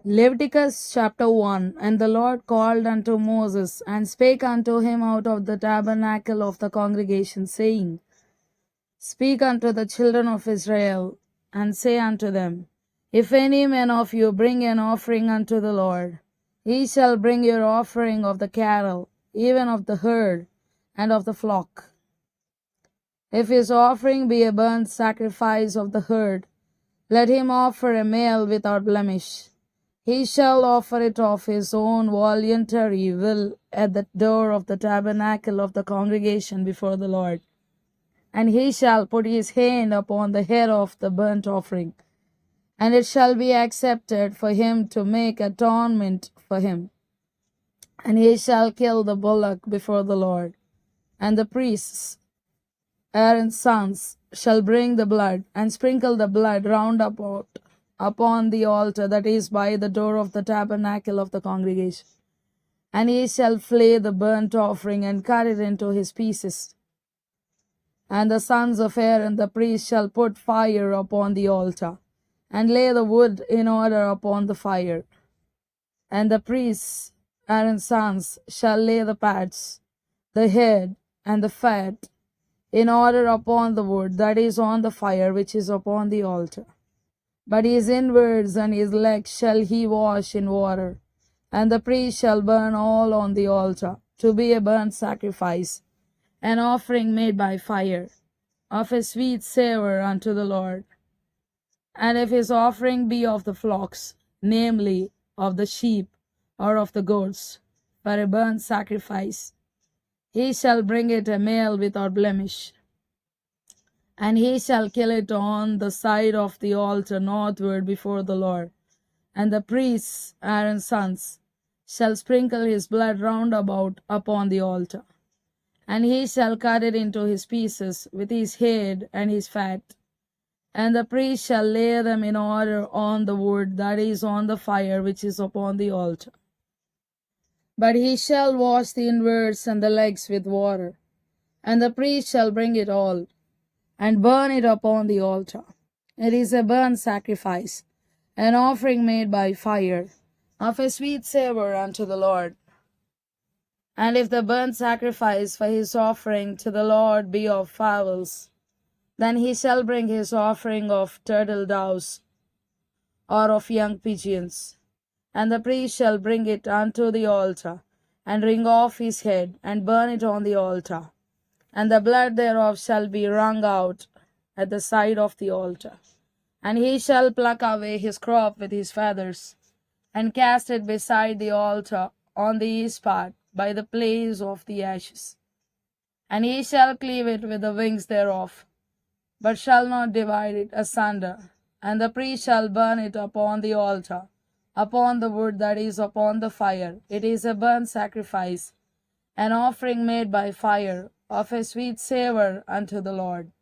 Leviticus chapter 1. And the Lord called unto Moses, and spake unto him out of the tabernacle of the congregation, saying, Speak unto the children of Israel, and say unto them, If any man of you bring an offering unto the Lord, ye shall bring your offering of the cattle, even of the herd, and of the flock. If his offering be a burnt sacrifice of the herd, let him offer a male without blemish. He shall offer it of his own voluntary will at the door of the tabernacle of the congregation before the Lord. And he shall put his hand upon the head of the burnt offering, and it shall be accepted for him to make atonement for him. And he shall kill the bullock before the Lord. And the priests, Aaron's sons, shall bring the blood, and sprinkle the blood round about upon the altar that is by the door of the tabernacle of the congregation. And he shall flay the burnt offering, and cut it into his pieces. And the sons of Aaron the priest shall put fire upon the altar, and lay the wood in order upon the fire. And the priests, Aaron's sons, shall lay the parts, the head, and the fat, in order upon the wood that is on the fire which is upon the altar. But his inwards and his legs shall he wash in water, and the priest shall burn all on the altar, to be a burnt sacrifice, an offering made by fire, of a sweet savour unto the Lord. And if his offering be of the flocks, namely of the sheep or of the goats, for a burnt sacrifice, he shall bring it a male without blemish. And he shall kill it on the side of the altar northward before the Lord. And the priests, Aaron's sons, shall sprinkle his blood round about upon the altar. And he shall cut it into his pieces with his head and his fat. And the priest shall lay them in order on the wood that is on the fire which is upon the altar. But he shall wash the inwards and the legs with water. And the priest shall bring it all, and burn it upon the altar. It is a burnt sacrifice, an offering made by fire, of a sweet savour unto the Lord. And if the burnt sacrifice for his offering to the Lord be of fowls, then he shall bring his offering of turtle doves, or of young pigeons. And the priest shall bring it unto the altar, and wring off his head, and burn it on the altar. And the blood thereof shall be wrung out at the side of the altar. And he shall pluck away his crop with his feathers, and cast it beside the altar on the east part, by the place of the ashes. And he shall cleave it with the wings thereof, but shall not divide it asunder. And the priest shall burn it upon the altar, upon the wood that is upon the fire. It is a burnt sacrifice, an offering made by fire, of a sweet savour unto the Lord.